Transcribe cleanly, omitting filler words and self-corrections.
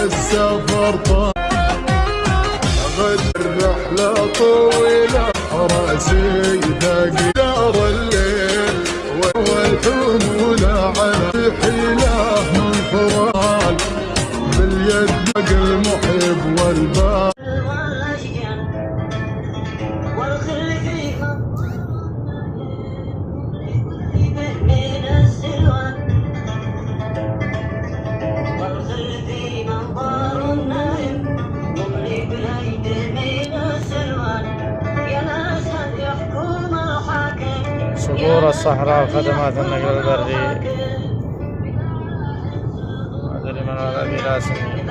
السفر طال غد الرحلة طويلة راسي ثقيل دار الليل والحمول على حيله من فرال باليد المحب والبال صقور الصحراء وخدمات النقل البري. هذا لمن هذا بلا سنين.